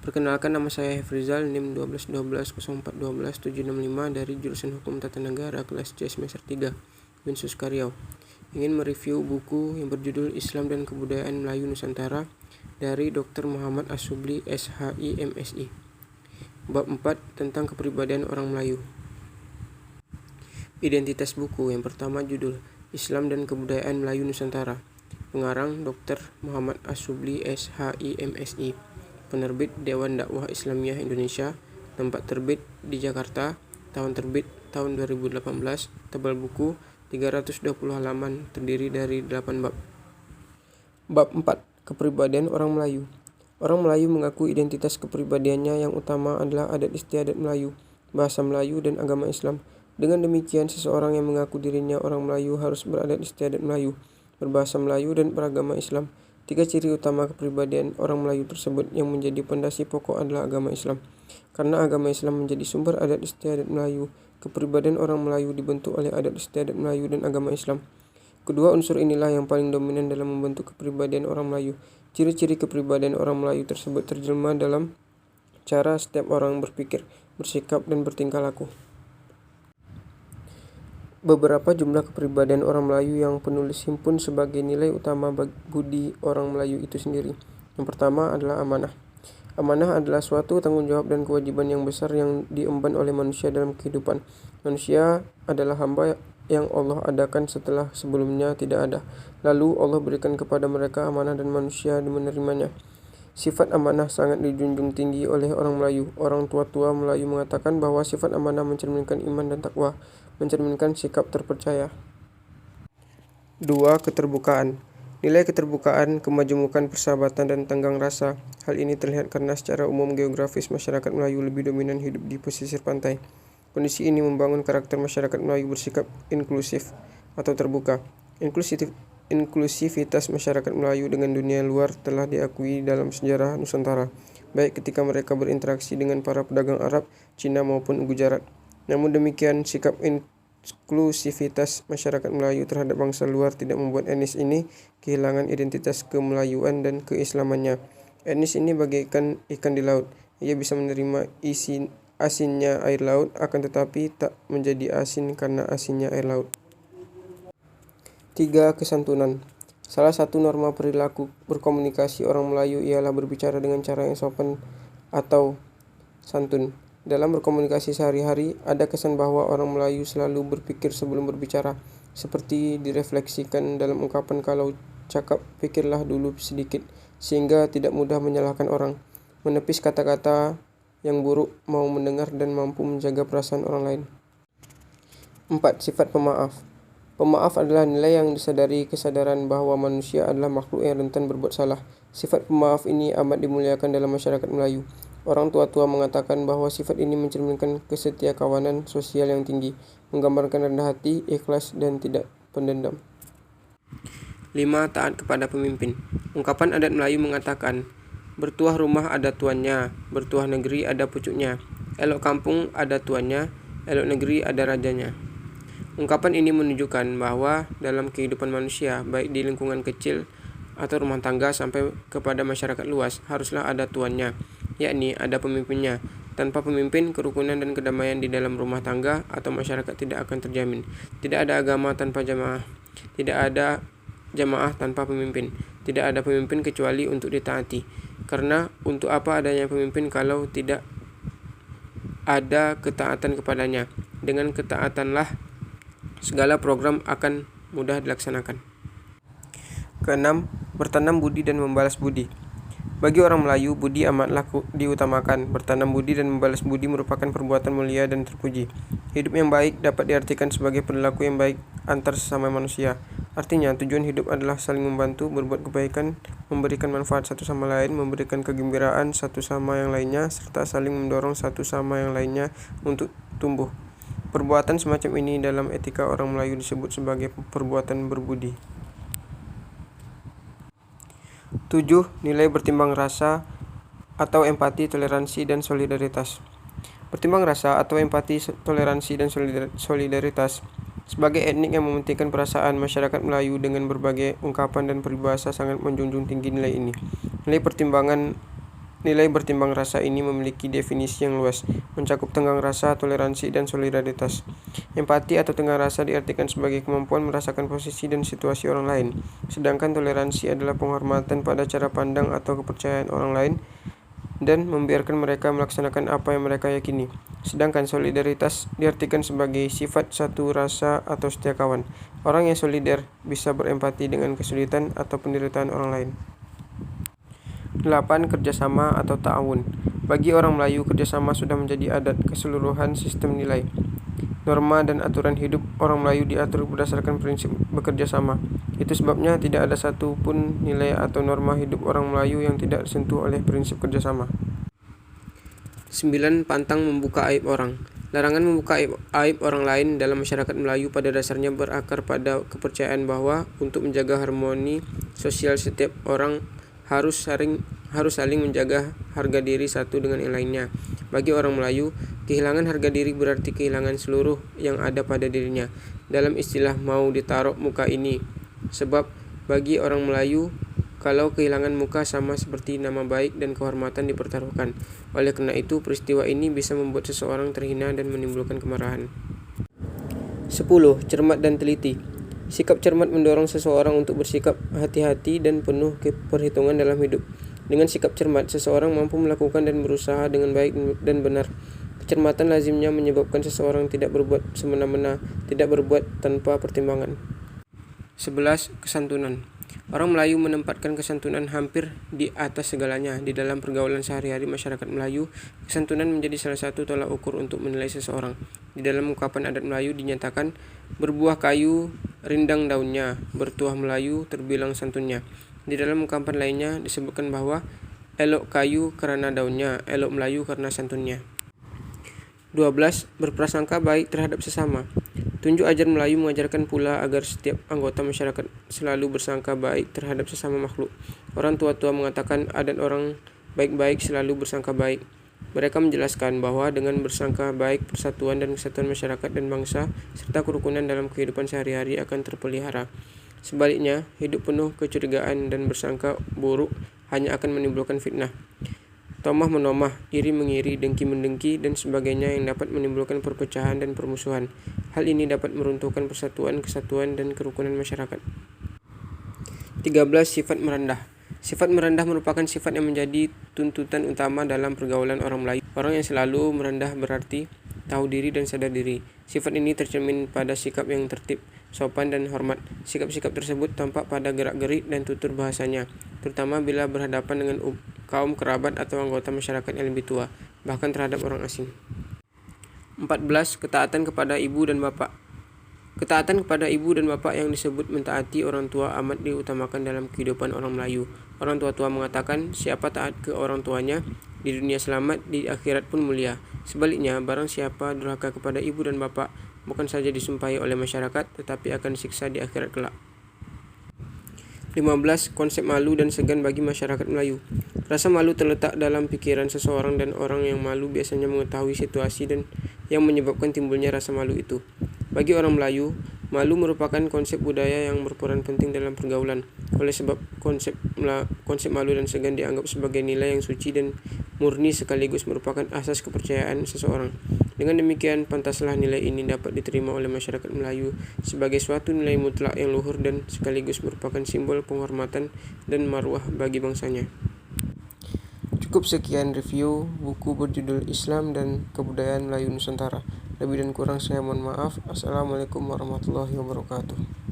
Perkenalkan, nama saya Hefrizal, NIM 1212041275 dari jurusan Hukum Tata Negara kelas C semester 3, Binsus Karyau. Ingin mereview buku yang berjudul Islam dan Kebudayaan Melayu Nusantara dari Dr. Muhammad Asyubli, SHI, MSI. Bab 4 tentang kepribadian orang Melayu. Identitas buku. Yang pertama, judul Islam dan Kebudayaan Melayu Nusantara. Pengarang Dr. Muhammad Asyubli, SHI, MSI. Penerbit Dewan Dakwah Islamiyah Indonesia. Tempat terbit di Jakarta. Tahun terbit tahun 2018. Tebal buku 320 halaman, terdiri dari 8 bab. Bab 4. Kepribadian orang Melayu. Orang Melayu mengaku identitas kepribadiannya yang utama adalah adat istiadat Melayu, bahasa Melayu, dan agama Islam. Dengan demikian, seseorang yang mengaku dirinya orang Melayu harus beradat istiadat Melayu, berbahasa Melayu, dan beragama Islam. 3 ciri utama kepribadian orang Melayu tersebut yang menjadi pondasi pokok adalah agama Islam. Karena agama Islam menjadi sumber adat istiadat Melayu, kepribadian orang Melayu dibentuk oleh adat istiadat Melayu dan agama Islam. Kedua unsur inilah yang paling dominan dalam membentuk kepribadian orang Melayu. Ciri-ciri kepribadian orang Melayu tersebut terjelma dalam cara setiap orang berpikir, bersikap, dan bertingkah laku. Beberapa jumlah kepribadian orang Melayu yang penulis himpun sebagai nilai utama budi orang Melayu itu sendiri. Yang pertama adalah amanah. Amanah adalah suatu tanggung jawab dan kewajiban yang besar yang diemban oleh manusia dalam kehidupan. Manusia adalah hamba yang Allah adakan setelah sebelumnya tidak ada. Lalu Allah berikan kepada mereka amanah dan manusia menerimanya. Sifat amanah sangat dijunjung tinggi oleh orang Melayu. Orang tua-tua Melayu mengatakan bahwa sifat amanah mencerminkan iman dan takwa, mencerminkan sikap terpercaya. 2. Keterbukaan. Nilai keterbukaan, kemajemukan, persahabatan, dan tenggang rasa. Hal ini terlihat karena secara umum geografis masyarakat Melayu lebih dominan hidup di pesisir pantai. Kondisi ini membangun karakter masyarakat Melayu bersikap inklusif atau terbuka. Inklusivitas masyarakat Melayu dengan dunia luar telah diakui dalam sejarah Nusantara, baik ketika mereka berinteraksi dengan para pedagang Arab, Cina, maupun Gujarat. Namun demikian, sikap inklusivitas masyarakat Melayu terhadap bangsa luar tidak membuat etnis ini kehilangan identitas kemelayuan dan keislamannya. Etnis ini bagaikan ikan di laut. Ia bisa menerima asinnya air laut, akan tetapi tak menjadi asin karena asinnya air laut. 3. Kesantunan. Salah satu norma perilaku berkomunikasi orang Melayu ialah berbicara dengan cara yang sopan atau santun. Dalam berkomunikasi sehari-hari, ada kesan bahwa orang Melayu selalu berpikir sebelum berbicara, seperti direfleksikan dalam ungkapan kalau cakap pikirlah dulu sedikit, sehingga tidak mudah menyalahkan orang, menepis kata-kata yang buruk, mau mendengar, dan mampu menjaga perasaan orang lain. 4. Sifat pemaaf. Pemaaf adalah nilai yang disadari kesadaran bahwa manusia adalah makhluk yang rentan berbuat salah. Sifat pemaaf ini amat dimuliakan dalam masyarakat Melayu. Orang tua-tua mengatakan bahwa sifat ini mencerminkan kesetiakawanan sosial yang tinggi, menggambarkan rendah hati, ikhlas, dan tidak pendendam. 5. Taat kepada pemimpin. Ungkapan adat Melayu mengatakan, bertuah rumah ada tuannya, bertuah negeri ada pucuknya, elok kampung ada tuannya, elok negeri ada rajanya. Ungkapan ini menunjukkan bahwa dalam kehidupan manusia, baik di lingkungan kecil atau rumah tangga sampai kepada masyarakat luas, haruslah ada tuannya, yakni ada pemimpinnya. Tanpa pemimpin, kerukunan dan kedamaian di dalam rumah tangga atau masyarakat tidak akan terjamin. Tidak ada agama tanpa jamaah. Tidak ada jamaah tanpa pemimpin. Tidak ada pemimpin kecuali untuk ditaati. Karena untuk apa adanya pemimpin kalau tidak ada ketaatan kepadanya? Dengan ketaatanlah segala program akan mudah dilaksanakan. 6. Bertanam budi dan membalas budi. Bagi orang Melayu, budi amatlah diutamakan. Bertanam budi dan membalas budi merupakan perbuatan mulia dan terpuji. Hidup yang baik dapat diartikan sebagai perilaku yang baik antar sesama manusia. Artinya, tujuan hidup adalah saling membantu, berbuat kebaikan, memberikan manfaat satu sama lain, memberikan kegembiraan satu sama yang lainnya, serta saling mendorong satu sama yang lainnya untuk tumbuh. Perbuatan semacam ini dalam etika orang Melayu disebut sebagai perbuatan berbudi. 7. Nilai bertimbang rasa atau empati, toleransi, dan solidaritas. Bertimbang rasa atau empati, toleransi, dan solidaritas. Sebagai etnik yang mementingkan perasaan, masyarakat Melayu dengan berbagai ungkapan dan peribahasa sangat menjunjung tinggi nilai ini. Nilai pertimbangan Nilai bertimbang rasa ini memiliki definisi yang luas, mencakup tenggang rasa, toleransi, dan solidaritas. Empati atau tenggang rasa diartikan sebagai kemampuan merasakan posisi dan situasi orang lain, sedangkan toleransi adalah penghormatan pada cara pandang atau kepercayaan orang lain dan membiarkan mereka melaksanakan apa yang mereka yakini. Sedangkan solidaritas diartikan sebagai sifat satu rasa atau setia kawan. Orang yang solider bisa berempati dengan kesulitan atau penderitaan orang lain. 8. Kerjasama atau ta'awun. Bagi orang Melayu, kerjasama sudah menjadi adat keseluruhan sistem nilai. Norma dan aturan hidup orang Melayu diatur berdasarkan prinsip bekerja sama. Itu sebabnya tidak ada satu pun nilai atau norma hidup orang Melayu yang tidak disentuh oleh prinsip kerjasama. 9. Pantang membuka aib orang. Larangan membuka aib orang lain dalam masyarakat Melayu pada dasarnya berakar pada kepercayaan bahwa untuk menjaga harmoni sosial setiap orang harus saling menjaga harga diri satu dengan yang lainnya. Bagi orang Melayu, kehilangan harga diri berarti kehilangan seluruh yang ada pada dirinya. Dalam istilah mau ditaruh muka ini. Sebab bagi orang Melayu, kalau kehilangan muka sama seperti nama baik dan kehormatan dipertaruhkan. Oleh karena itu, peristiwa ini bisa membuat seseorang terhina dan menimbulkan kemarahan. 10. Cermat dan teliti. Sikap cermat mendorong seseorang untuk bersikap hati-hati dan penuh perhitungan dalam hidup. Dengan sikap cermat, seseorang mampu melakukan dan berusaha dengan baik dan benar. Kecermatan lazimnya menyebabkan seseorang tidak berbuat semena-mena, tidak berbuat tanpa pertimbangan. 11. Kesantunan. Orang Melayu menempatkan kesantunan hampir di atas segalanya. Di dalam pergaulan sehari-hari masyarakat Melayu, kesantunan menjadi salah satu tolak ukur untuk menilai seseorang. Di dalam ungkapan adat Melayu dinyatakan, berbuah kayu, rindang daunnya, bertuah Melayu, terbilang santunnya. Di dalam ungkapan lainnya disebutkan bahwa elok kayu karena daunnya, elok Melayu karena santunnya. 12. Berprasangka baik terhadap sesama. Tunjuk ajar Melayu mengajarkan pula agar setiap anggota masyarakat selalu bersangka baik terhadap sesama makhluk. Orang tua-tua mengatakan adat orang baik-baik selalu bersangka baik. Mereka menjelaskan bahwa dengan bersangka baik, persatuan dan kesatuan masyarakat dan bangsa serta kerukunan dalam kehidupan sehari-hari akan terpelihara. Sebaliknya, hidup penuh kecurigaan dan bersangka buruk hanya akan menimbulkan fitnah, tomah menomah, iri mengiri, dengki mendengki, dan sebagainya yang dapat menimbulkan perpecahan dan permusuhan. Hal ini dapat meruntuhkan persatuan, kesatuan, dan kerukunan masyarakat. 13. Sifat merendah. Sifat merendah merupakan sifat yang menjadi tuntutan utama dalam pergaulan orang Melayu. Orang yang selalu merendah berarti tahu diri dan sadar diri. Sifat ini tercermin pada sikap yang tertib, sopan, dan hormat. Sikap-sikap tersebut tampak pada gerak-gerik dan tutur bahasanya, terutama bila berhadapan dengan kaum kerabat atau anggota masyarakat yang lebih tua, bahkan terhadap orang asing. 14. Ketaatan kepada ibu dan bapak. Ketaatan kepada ibu dan bapak yang disebut mentaati orang tua amat diutamakan dalam kehidupan orang Melayu. Orang tua-tua mengatakan, siapa taat ke orang tuanya, di dunia selamat, di akhirat pun mulia. Sebaliknya, barang siapa durhaka kepada ibu dan bapak, bukan saja disumpahi oleh masyarakat, tetapi akan disiksa di akhirat kelak. 15. Konsep malu dan segan bagi masyarakat Melayu. Rasa malu terletak dalam pikiran seseorang dan orang yang malu biasanya mengetahui situasi dan yang menyebabkan timbulnya rasa malu itu. Bagi orang Melayu, malu merupakan konsep budaya yang berperan penting dalam pergaulan. Oleh sebab konsep malu dan segan dianggap sebagai nilai yang suci dan murni sekaligus merupakan asas kepercayaan seseorang. Dengan demikian, pantaslah nilai ini dapat diterima oleh masyarakat Melayu sebagai suatu nilai mutlak yang luhur dan sekaligus merupakan simbol penghormatan dan marwah bagi bangsanya. Cukup sekian review buku berjudul Islam dan Kebudayaan Melayu Nusantara. Lebih dan kurang saya mohon maaf. Assalamualaikum warahmatullahi wabarakatuh.